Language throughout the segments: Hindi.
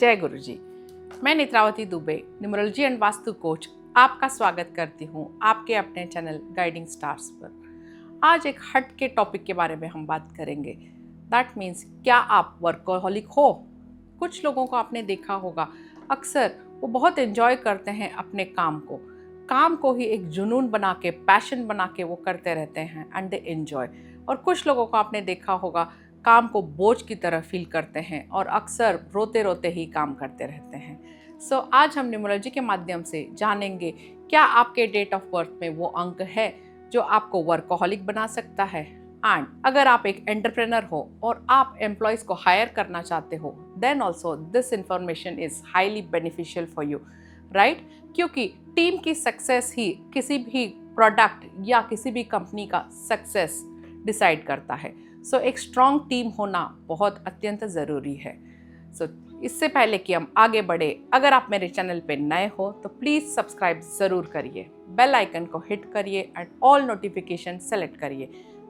जय गुरु जी। मैं Netravati Dubey, numerology and vastu coach, आपका स्वागत करती हूँ आपके अपने चैनल गाइडिंग स्टार्स पर। आज एक हट के टॉपिक के बारे में हम बात करेंगे। दैट मीन्स, क्या आप वर्कोहॉलिक हो? कुछ लोगों को आपने देखा होगा, अक्सर वो बहुत एंजॉय करते हैं अपने काम को ही एक जुनून बना के, पैशन बना के वो करते रहते हैं एंड दे एंजॉय। और कुछ लोगों को आपने देखा होगा, काम को बोझ की तरह फील करते हैं और अक्सर रोते रोते ही काम करते रहते हैं। सो आज हम न्यूमरोलॉजी के माध्यम से जानेंगे, क्या आपके डेट ऑफ बर्थ में वो अंक है जो आपको वर्कोहॉलिक बना सकता है। एंड अगर आप एक एंटरप्रेनर हो और आप एम्प्लॉयज़ को हायर करना चाहते हो, then also this information is highly beneficial for you, right? क्योंकि टीम की सक्सेस ही किसी भी प्रोडक्ट या किसी भी कंपनी का सक्सेस डिसाइड करता है। सो एक स्ट्रॉन्ग टीम होना बहुत अत्यंत ज़रूरी है। सो इससे पहले कि हम आगे बढ़े, अगर आप मेरे चैनल पे नए हो तो प्लीज़ सब्सक्राइब ज़रूर करिए, बेल आइकन को हिट करिए एंड ऑल नोटिफिकेशन सेलेक्ट करिए,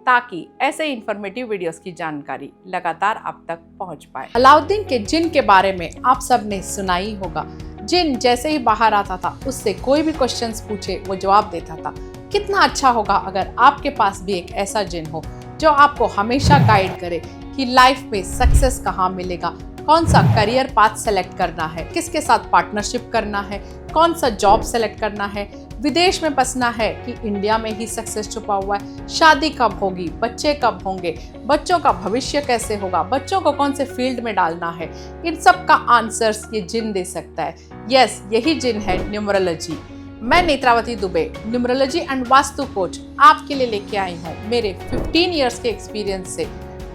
ताकि ऐसे इंफॉर्मेटिव वीडियोस की जानकारी लगातार आप तक पहुंच पाए। अलाउद्दीन के जिन के बारे में आप सब ने सुना ही होगा। जिन जैसे ही बाहर आता था, उससे कोई भी क्वेश्चंस पूछे वो जवाब देता था। कितना अच्छा होगा अगर आपके पास भी एक ऐसा जिन हो जो आपको हमेशा गाइड करे कि लाइफ में सक्सेस कहाँ मिलेगा, कौन सा करियर पाथ सेलेक्ट करना है, किसके साथ पार्टनरशिप करना है, कौन सा जॉब सेलेक्ट करना है, विदेश में बसना है कि इंडिया में ही सक्सेस छुपा हुआ है, शादी कब होगी, बच्चे कब होंगे, बच्चों का भविष्य कैसे होगा, बच्चों को कौन से फील्ड में डालना है, इन सब का आंसर्स ये जिन दे सकता है। यस, यही जिन है न्यूमरोलॉजी। मैं Netravati Dubey, numerology and vastu coach, आपके लिए लेके आई हूँ मेरे 15 इयर्स के एक्सपीरियंस से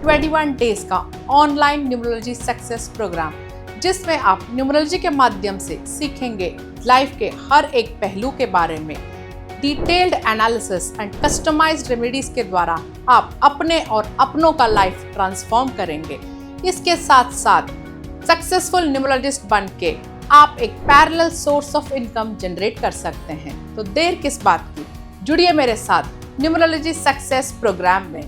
21 डेज का ऑनलाइन न्यूमरोलॉजी सक्सेस प्रोग्राम, जिसमें आप न्यूमरोलॉजी के माध्यम से सीखेंगे लाइफ के हर एक पहलू के बारे में। Detailed analysis and customized remedies के द्वारा आप अपने और अपनों का लाइफ ट्रांसफॉर्म करेंगे। इसके साथ साथ सक्सेसफुल न्यूमरोलॉजिस्ट बन के आप एक parallel source of income generate कर सकते हैं। तो देर किस बात की, जुड़िए मेरे साथ न्यूमरोलॉजी सक्सेस प्रोग्राम में।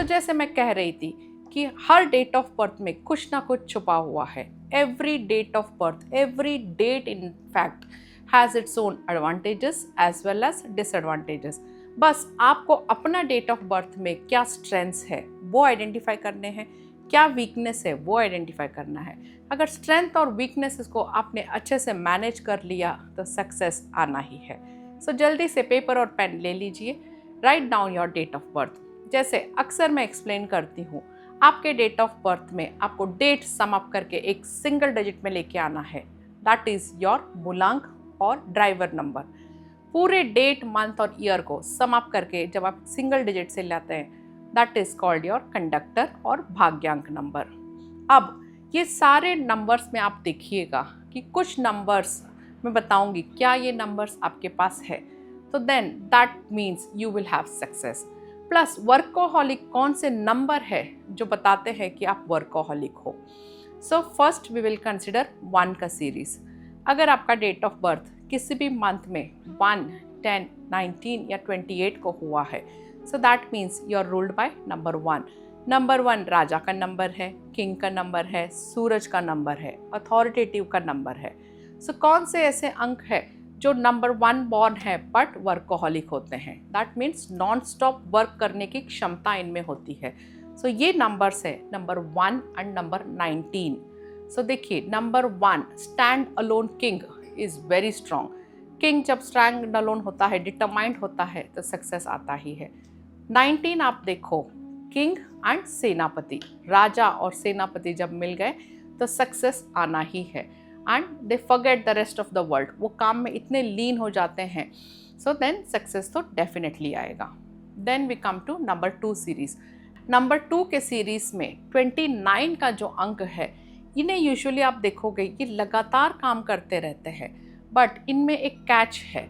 जैसे मैं कह रही थी कि हर डेट ऑफ बर्थ में कुछ ना कुछ छुपा हुआ है। Every date of birth, every date in fact has its own advantages as well as disadvantages। बस आपको अपना डेट ऑफ बर्थ में क्या स्ट्रेंथ्स है वो आइडेंटिफाई करने हैं, क्या वीकनेस है वो आइडेंटिफाई करना है। अगर स्ट्रेंथ और वीकनेसेस को आपने अच्छे से मैनेज कर लिया तो सक्सेस आना ही है। सो जल्दी से पेपर और पेन ले लीजिए, write down your date of birth. जैसे अक्सर मैं एक्सप्लेन करती हूँ, आपके डेट ऑफ बर्थ में आपको डेट सम अप करके एक सिंगल डिजिट में लेके आना है। दैट इज़ योर मूलांक और ड्राइवर नंबर। पूरे डेट, मंथ और ईयर को सम अप करके जब आप सिंगल डिजिट से लाते हैं, that is called your conductor और भाग्यांक नंबर। अब ये सारे नंबर्स में आप देखिएगा कि कुछ नंबर्स मैं बताऊंगी, क्या ये नंबर्स आपके पास है, तो then that means you will have success. Plus workaholic कौन से नंबर है जो बताते हैं कि आप वर्कोहॉलिक हो। So first we will consider 1 का सीरीज। अगर आपका डेट ऑफ बर्थ किसी भी मंथ में 1, 10, 19 या 28 को हुआ है, so that means you are ruled by number 1। Number 1 राजा का नंबर है, किंग का नंबर है, सूरज का नंबर है, अथॉरिटेटिव का नंबर है। सो कौन से ऐसे अंक है जो नंबर 1 बॉर्न है बट वर्कोहॉलिक होते हैं? That means non stop work करने की क्षमता इनमें होती है। सो ये नंबर्स है नंबर 1 एंड नंबर 19। सो देखिए, number 1 stand alone king is very strong. King जब स्टैंड अलोन होता है, डिटरमाइंड होता है, तो सक्सेस आता ही है। 19 आप देखो, किंग एंड सेनापति, राजा और सेनापति जब मिल गए तो सक्सेस आना ही है। And they forget the rest of the world, वो काम में इतने लीन हो जाते हैं, सो देन सक्सेस तो डेफिनेटली आएगा। Then we come to number 2 series. Number 2 के सीरीज में 29 का जो अंक है, इन्हें यूजुअली आप देखोगे ये लगातार काम करते रहते हैं, बट इनमें एक कैच है।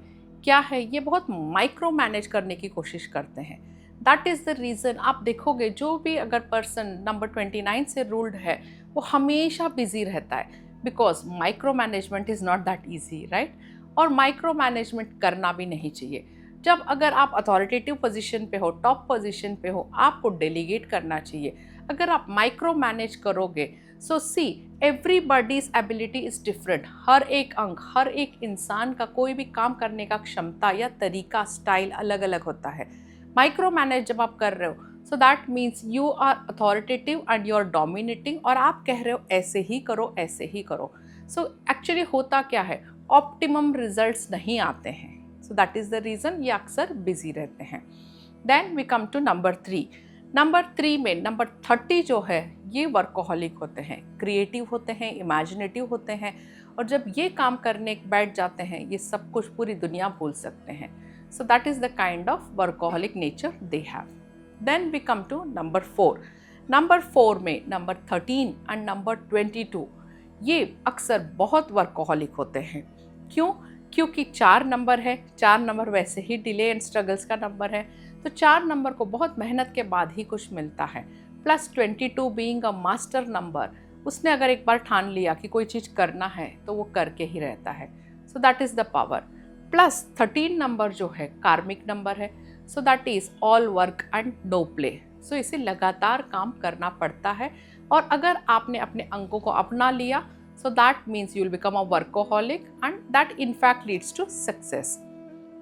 क्या है? ये बहुत माइक्रो मैनेज करने की कोशिश करते हैं। दैट इज़ द रीज़न आप देखोगे, जो भी अगर पर्सन नंबर 29 से रूल्ड है वो हमेशा बिजी रहता है, because micro management is not that easy, right? और माइक्रो मैनेजमेंट करना भी नहीं चाहिए। जब अगर आप अथॉरिटेटिव पोजीशन पे हो, टॉप पोजीशन पे हो, आपको डेलीगेट करना चाहिए। अगर आप माइक्रो मैनेज करोगे, सो सी एवरीबॉडीज एबिलिटी इज डिफरेंट। हर एक अंग, हर एक इंसान का कोई भी काम करने का क्षमता या तरीका, स्टाइल अलग अलग होता है। माइक्रो मैनेज जब आप कर रहे हो, so that means you are authoritative and you are dominating, और आप कह रहे हो ऐसे ही करो, ऐसे ही करो। सो एक्चुअली होता क्या है, ऑप्टिमम रिजल्ट्स नहीं आते हैं। So that is the reason ये अक्सर बिजी रहते हैं। Then we come to number 3। Number 3 में नंबर 30 जो है, ये वर्कोहॉलिक होते हैं, क्रिएटिव होते हैं, इमेजिनेटिव होते हैं, और जब ये काम करने बैठ जाते हैं, ये सब कुछ पूरी दुनिया भूल सकते हैं। So that is the kind of workaholic nature they have. Then we come to number 4। Number 4 में नंबर 13 एंड नंबर 22 ये अक्सर बहुत वर्कोहॉलिक होते हैं। क्यों? क्योंकि 4 नंबर है, 4 नंबर वैसे ही डिले एंड स्ट्रगल्स का नंबर है, तो 4 नंबर को बहुत मेहनत के बाद ही कुछ मिलता है। Plus 22 being a master number, उसने अगर एक बार ठान लिया कि कोई चीज़ करना है तो वो करके ही रहता है। So that is the power. Plus 13 number जो है कार्मिक नंबर है, so that is all work and no play. So इसे लगातार काम करना पड़ता है, और अगर आपने अपने अंकों को अपना लिया, so that means you will become a workaholic, and that in fact leads to success.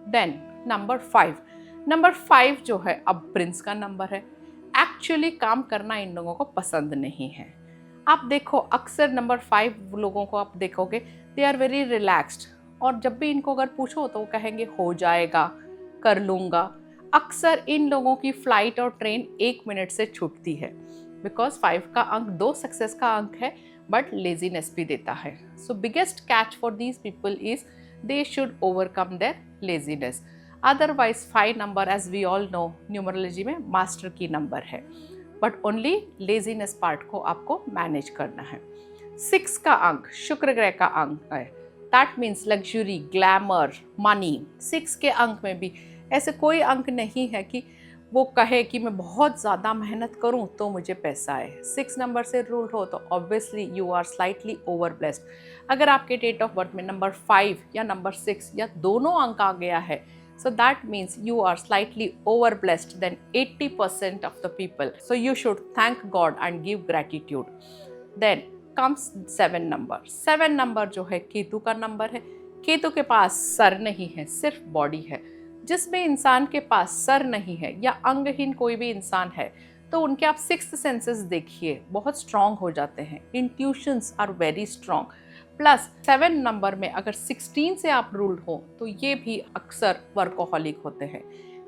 Then number 5। Number 5 जो है अब प्रिंस का नंबर है। एक्चुअली काम करना इन लोगों को पसंद नहीं है। आप देखो अक्सर नंबर 5 लोगों को आप देखोगे, दे आर वेरी रिलैक्स्ड, और जब भी इनको अगर पूछो तो वो कहेंगे हो जाएगा, कर लूँगा। अक्सर इन लोगों की फ्लाइट और ट्रेन 1 मिनट से छूटती है, बिकॉज 5 का अंक 2 सक्सेस का अंक है, बट लेजीनेस भी देता है। So biggest catch for these people is they should overcome their laziness. Otherwise 5 number, as we all know, numerology में मास्टर की नंबर है, बट ओनली लेजीनेस पार्ट को आपको मैनेज करना है। 6 का अंक शुक्र ग्रह का अंक है, that means luxury, glamour, money. 6 के अंक में भी ऐसे कोई अंक नहीं है कि वो कहे कि मैं बहुत ज़्यादा मेहनत करूं तो मुझे पैसा आए। 6 नंबर से रूल हो तो obviously you are slightly over blessed. अगर आपके डेट ऑफ बर्थ में नंबर 5 या नंबर 6 या दोनों अंक आ गया है, so that means you are slightly over blessed than 80% of the people. So you should thank God and give gratitude. Then comes 7 number. 7 number जो है केतु का नंबर है। केतु के पास सर नहीं है, सिर्फ बॉडी है। जिसमें इंसान के पास सर नहीं है या अंगहीन कोई भी इंसान है, तो उनके आप 6th सेंसेस देखिए, बहुत स्ट्रांग हो जाते हैं, intuitions are very strong. Plus 7 number में अगर 16 से आप रूल्ड हो तो ये भी अक्सर वर्कोहॉलिक होते हैं,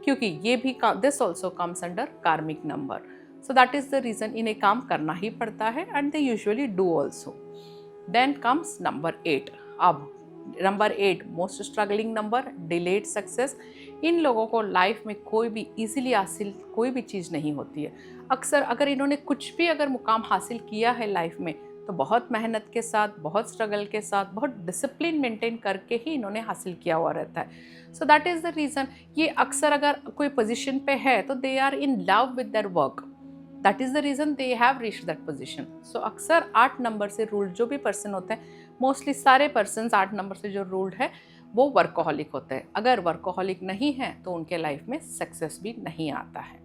क्योंकि ये भी this also comes under karmic number. So that is the reason इन्हें काम करना ही पड़ता है, and they usually do also. Then comes number 8। अब number 8 most struggling number, delayed success. इन लोगों को लाइफ में कोई भी इजीली हासिल कोई भी चीज़ नहीं होती है। अक्सर अगर इन्होंने कुछ भी अगर मुकाम हासिल किया है लाइफ में, तो बहुत मेहनत के साथ, बहुत स्ट्रगल के साथ, बहुत डिसिप्लिन मेंटेन करके ही इन्होंने हासिल किया हुआ रहता है। So that is the reason ये अक्सर अगर कोई पोजीशन पे है तो they are in love with their work, that is the reason they have reached that position. So अक्सर 8 नंबर से रूल्ड जो भी पर्सन होते हैं, मोस्टली सारे पर्सन 8 नंबर से जो रूल्ड है वो वर्कोहॉलिक होते हैं। अगर वर्कोहॉलिक नहीं है तो उनके लाइफ में सक्सेस भी नहीं आता है।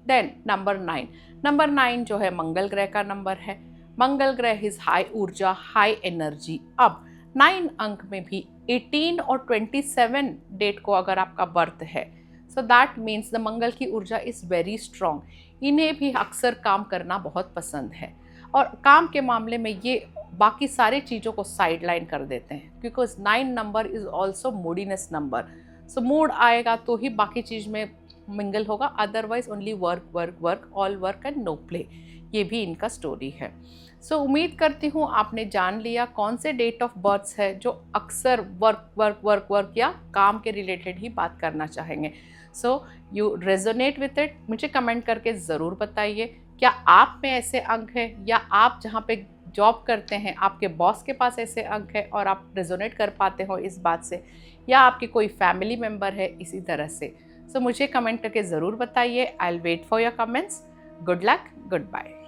Then number 9। नंबर 9 जो है मंगल ग्रह का नंबर है। मंगल ग्रह इज हाई ऊर्जा, हाई एनर्जी। अब 9 अंक में भी 18 और 27 डेट को अगर आपका बर्थ है, सो दैट मीन्स द मंगल की ऊर्जा इज़ वेरी स्ट्रॉन्ग। इन्हें भी अक्सर काम करना बहुत पसंद है, और काम के मामले में ये बाकी सारी चीज़ों को साइडलाइन कर देते हैं, because 9 number is also moodiness number. So mood आएगा तो ही बाकी चीज़ में मिंगल होगा, otherwise only work work work, all work and no play. ये भी इनका स्टोरी है। सो उम्मीद करती हूँ आपने जान लिया कौन से डेट ऑफ बर्थ्स है जो अक्सर वर्क वर्क वर्क वर्क या काम के रिलेटेड ही बात करना चाहेंगे। So you resonate with it. मुझे कमेंट करके ज़रूर बताइए, क्या आप में ऐसे अंक है, या आप जहाँ पे जॉब करते हैं आपके बॉस के पास ऐसे अंक है और आप रेजोनेट कर पाते हो इस बात से, या आपके कोई फैमिली मेम्बर है इसी तरह से। सो मुझे कमेंट करके ज़रूर बताइए। I will wait for your comments. Good luck, good bye.